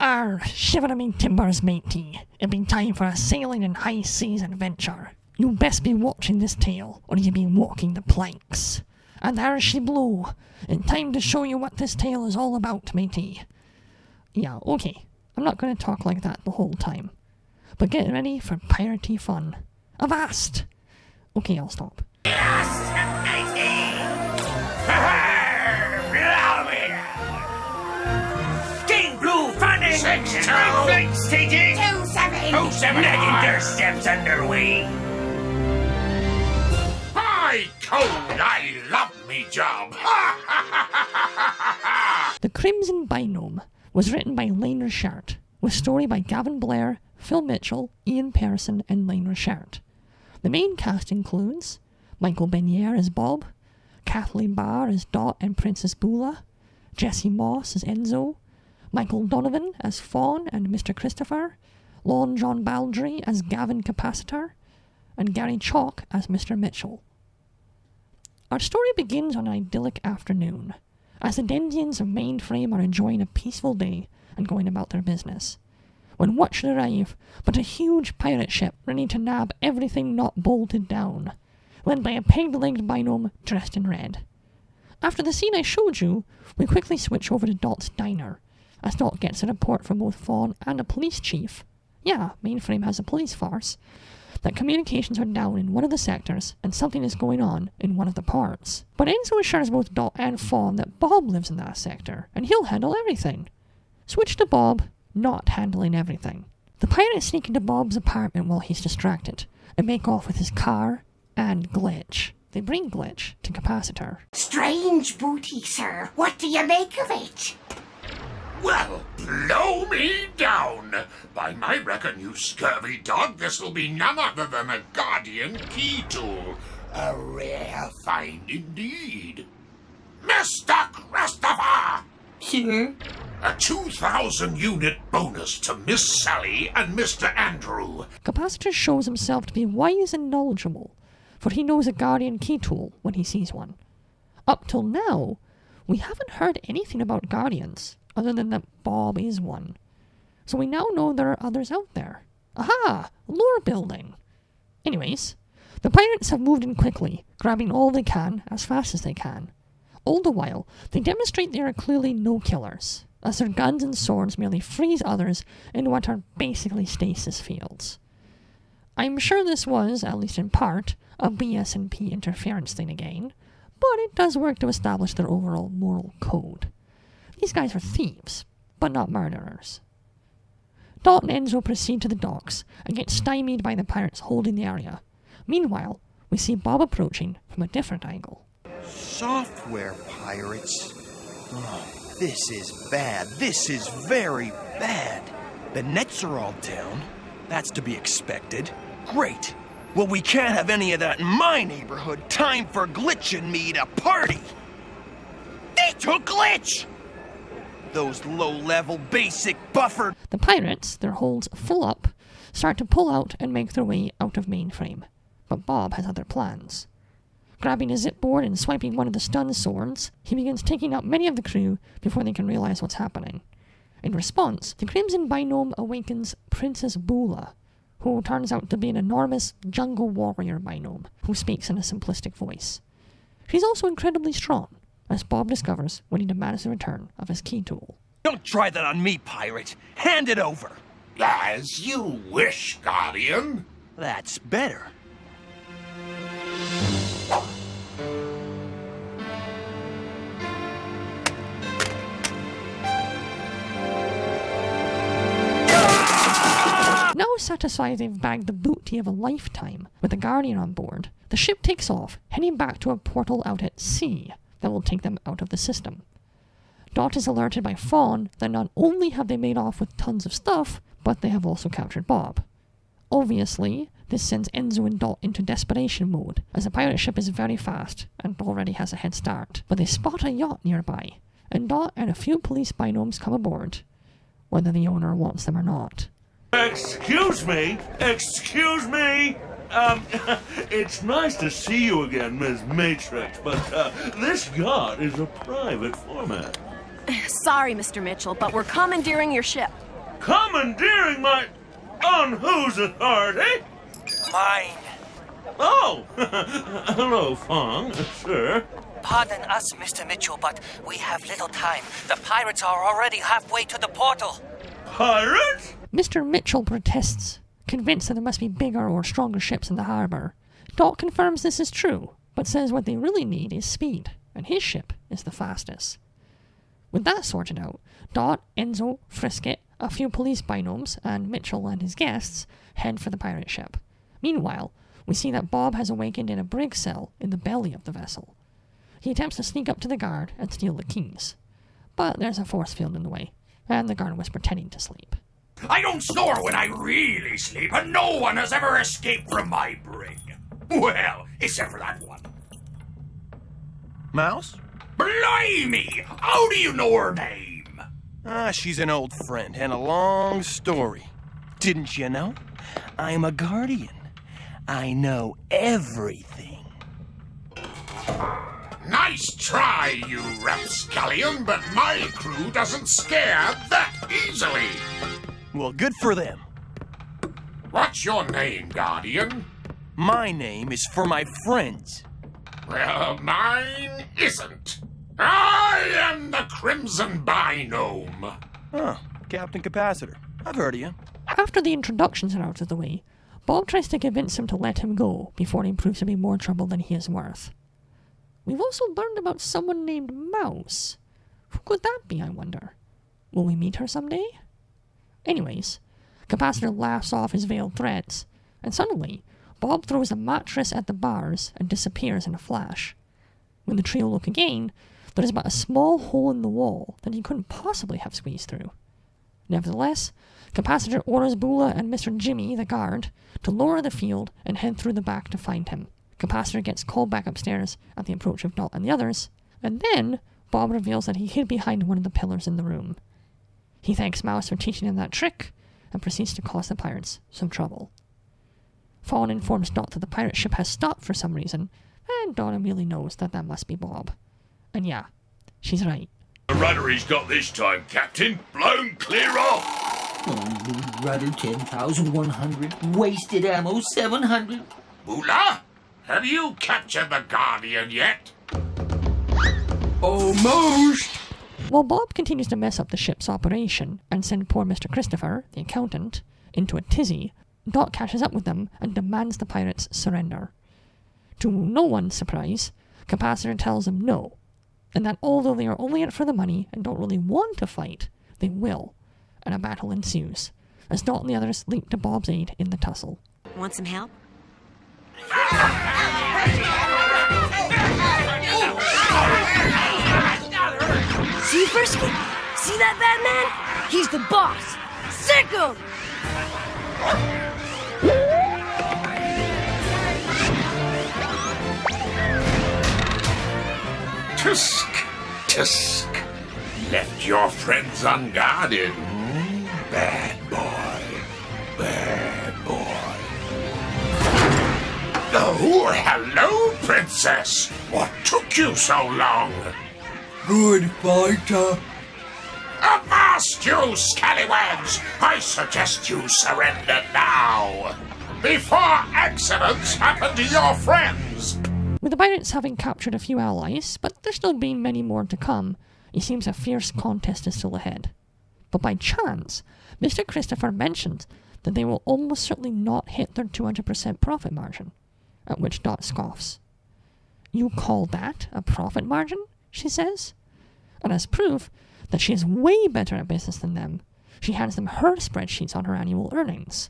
Shiver me timbers, matey. It'll be time for a sailing and high seas adventure. You best be watching this tale, or you'll be walking the planks. And there she blow. In time to show you what this tale is all about, matey. Yeah, okay. I'm not going to talk like that the whole time. But get ready for piratey fun. Avast! Okay, I'll stop. King Blue funding! 6-2! Flight staging! 2-7! 2-7! Nagging steps underway! Hi, Code! I love me job! The Crimson Binome was written by Lane Richard, with story by Gavin Blair, Phil Mitchell, Ian Pearson, and Lane Richard. The main cast includes Michael Benier as Bob, Kathleen Barr as Dot and Princess Bula, Jesse Moss as Enzo, Michael Donovan as Fawn and Mr. Christopher, Lon John Baldry as Gavin Capacitor, and Gary Chalk as Mr. Mitchell. Our story begins on an idyllic afternoon, as the Dendians of Mainframe are enjoying a peaceful day and going about their business, when what should arrive but a huge pirate ship ready to nab everything not bolted down, led by a peg-legged Binome dressed in red. After the scene I showed you, we quickly switch over to Dot's diner, as Dot gets a report from both Fawn and a police chief. Yeah, Mainframe has a police force, that communications are down in one of the sectors and something is going on in one of the parts. But Enzo assures both Dot and Fawn that Bob lives in that sector, and he'll handle everything. Switch to Bob, not handling everything. The pirates sneak into Bob's apartment while he's distracted, and make off with his car and Glitch. They bring Glitch to Capacitor. Strange booty, sir. What do you make of it? Well, blow me down! By my reckon, you scurvy dog, this'll be none other than a Guardian key tool. A rare find indeed. Mr. Christopher! Here? A 2,000-unit bonus to Miss Sally and Mr. Andrew. Capacitor shows himself to be wise and knowledgeable, for he knows a Guardian key tool when he sees one. Up till now, we haven't heard anything about Guardians, other than that Bob is one. So we now know there are others out there. Aha! Lore building! Anyways, the pirates have moved in quickly, grabbing all they can as fast as they can. All the while, they demonstrate they are clearly no-killers, as their guns and swords merely freeze others in what are basically stasis fields. I'm sure this was, at least in part, a BS&P interference thing again, but it does work to establish their overall moral code. These guys are thieves, but not murderers. Dot and Enzo proceed to the docks and get stymied by the pirates holding the area. Meanwhile, we see Bob approaching from a different angle. Software pirates? Oh, this is bad. This is very bad. The nets are all down. That's to be expected. Great. Well, we can't have any of that in my neighborhood. Time for Glitch and me to party. They took Glitch! Those low-level basic buffer... The pirates, their holds full up, start to pull out and make their way out of Mainframe. But Bob has other plans. Grabbing a zipboard and swiping one of the stun swords, he begins taking out many of the crew before they can realize what's happening. In response, the Crimson Binome awakens Princess Bula, who turns out to be an enormous jungle warrior Binome who speaks in a simplistic voice. She's also incredibly strong, as Bob discovers when he demands the return of his key tool. Don't try that on me, pirate. Hand it over. As you wish, Guardian. That's better. Now satisfied they've bagged the booty of a lifetime with the Guardian on board, the ship takes off, heading back to a portal out at sea that will take them out of the system. Dot is alerted by Fawn that not only have they made off with tons of stuff, but they have also captured Bob. Obviously, this sends Enzo and Dot into desperation mode, as the pirate ship is very fast and already has a head start. But they spot a yacht nearby, and Dot and a few police binomes come aboard, whether the owner wants them or not. Excuse me? It's nice to see you again, Ms. Matrix, but this yacht is a private format. Sorry, Mr. Mitchell, but we're commandeering your ship. Commandeering my... On whose authority? Mine. Oh, hello, Fong, sir. Pardon us, Mr. Mitchell, but we have little time. The pirates are already halfway to the portal. Pirates? Mr. Mitchell protests, convinced that there must be bigger or stronger ships in the harbour. Dot confirms this is true, but says what they really need is speed, and his ship is the fastest. With that sorted out, Dot, Enzo, Frisket, a few police binomes, and Mitchell and his guests head for the pirate ship. Meanwhile, we see that Bob has awakened in a brig cell in the belly of the vessel. He attempts to sneak up to the guard and steal the keys. But there's a force field in the way, and the guard was pretending to sleep. I don't snore when I really sleep, and no one has ever escaped from my brig. Well, except for that one. Mouse? Blimey! How do you know her name? She's an old friend and a long story. Didn't you know? I'm a guardian. I know everything. Nice try, you rapscallion, but my crew doesn't scare that easily. Well, good for them. What's your name, Guardian? My name is for my friends. Well, mine isn't. I am the Crimson Binome. Captain Capacitor. I've heard of you. After the introductions are out of the way, Bob tries to convince him to let him go before he proves to be more trouble than he is worth. We've also learned about someone named Mouse. Who could that be, I wonder? Will we meet her someday? Anyways, Capacitor laughs off his veiled threats, and suddenly, Bob throws a mattress at the bars and disappears in a flash. When the trio look again, there is but a small hole in the wall that he couldn't possibly have squeezed through. Nevertheless, Capacitor orders Bula and Mr. Jimmy, the guard, to lower the field and head through the back to find him. Capacitor gets called back upstairs at the approach of Dot and the others, and then Bob reveals that he hid behind one of the pillars in the room. He thanks Mouse for teaching him that trick, and proceeds to cause the pirates some trouble. Fawn informs Dot that the pirate ship has stopped for some reason, and Dot immediately knows that that must be Bob. And yeah, she's right. The rudder he's got this time, Captain. Blown clear off. Rudder 10,100, wasted ammo 700. Bula, have you captured the Guardian yet? Almost. While Bob continues to mess up the ship's operation and send poor Mr. Christopher, the accountant, into a tizzy, Dot catches up with them and demands the pirates surrender. To no one's surprise, Capacitor tells them no, and that although they are only in it for the money and don't really want to fight, they will, and a battle ensues, as Dot and the others leap to Bob's aid in the tussle. Want some help? See, Frisky? See that bad man? He's the boss. Sick him! Tusk, Tusk. Left your friends unguarded. Bad boy. Bad boy. Oh, hello, Princess. What took you so long? Good fighter. Avast, you scallywags! I suggest you surrender now, before accidents happen to your friends! With the pirates having captured a few allies, but there still being many more to come, it seems a fierce contest is still ahead. But by chance, Mr. Christopher mentions that they will almost certainly not hit their 200% profit margin, at which Dot scoffs. You call that a profit margin? She says. And as proof that she is way better at business than them, she hands them her spreadsheets on her annual earnings.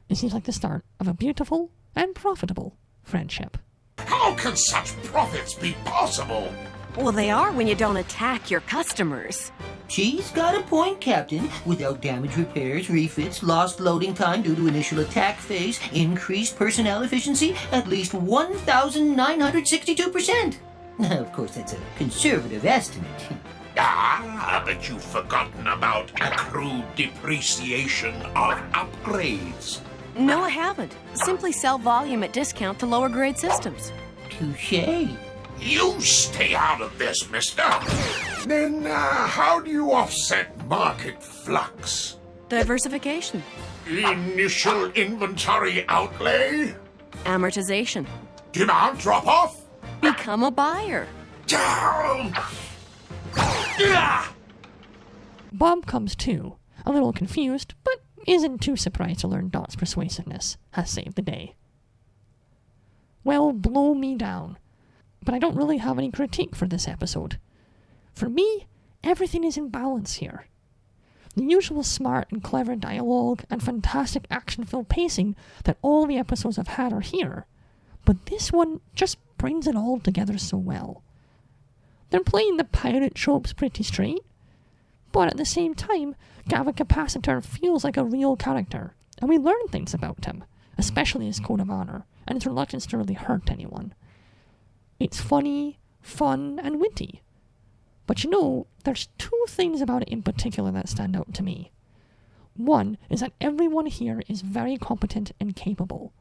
It seems like the start of a beautiful and profitable friendship. How can such profits be possible? Well, they are when you don't attack your customers. She's got a point, Captain. Without damage repairs, refits, lost loading time due to initial attack phase, increased personnel efficiency, at least 1,962%. Now, of course, that's a conservative estimate. But you've forgotten about accrued depreciation of upgrades. No, I haven't. Simply sell volume at discount to lower grade systems. Touché. You stay out of this, mister. Then, how do you offset market flux? Diversification. Initial inventory outlay. Amortization. Demand drop-off. Become a buyer. Down. Yeah. Bob comes to, a little confused, but isn't too surprised to learn Dot's persuasiveness has saved the day. Well, blow me down. But I don't really have any critique for this episode. For me, everything is in balance here. The usual smart and clever dialogue and fantastic action-filled pacing that all the episodes have had are here, but this one just brings it all together so well. They're playing the pirate tropes pretty straight, but at the same time, Gavin Capacitor feels like a real character, and we learn things about him, especially his code of honor, and his reluctance to really hurt anyone. It's funny, fun, and witty. But you know, there's two things about it in particular that stand out to me. One is that everyone here is very competent and capable.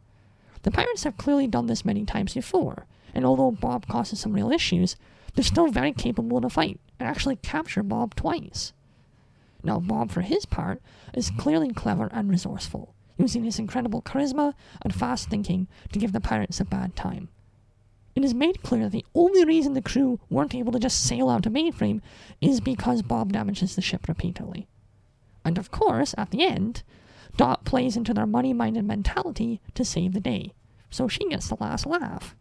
The pirates have clearly done this many times before, and although Bob causes some real issues, they're still very capable in a fight, and actually capture Bob twice. Now Bob, for his part, is clearly clever and resourceful, using his incredible charisma and fast thinking to give the pirates a bad time. It is made clear that the only reason the crew weren't able to just sail out to Mainframe is because Bob damages the ship repeatedly. And of course, at the end, Dot plays into their money-minded mentality to save the day, so she gets the last laugh.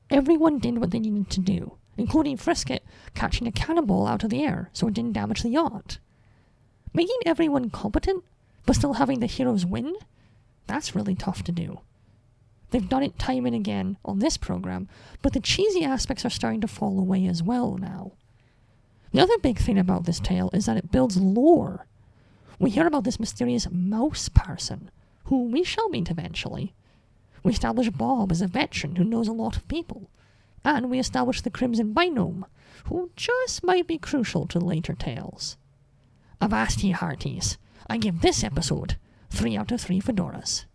Everyone did what they needed to do, including Frisket catching a cannonball out of the air so it didn't damage the yacht. Making everyone competent, but still having the heroes win? That's really tough to do. They've done it time and again on this program, but the cheesy aspects are starting to fall away as well now. The other big thing about this tale is that it builds lore. We hear about this mysterious mouse person, who we shall meet eventually. We establish Bob as a veteran who knows a lot of people. And we establish the Crimson Binome, who just might be crucial to later tales. Avast ye hearties, I give this episode 3 out of 3 fedoras.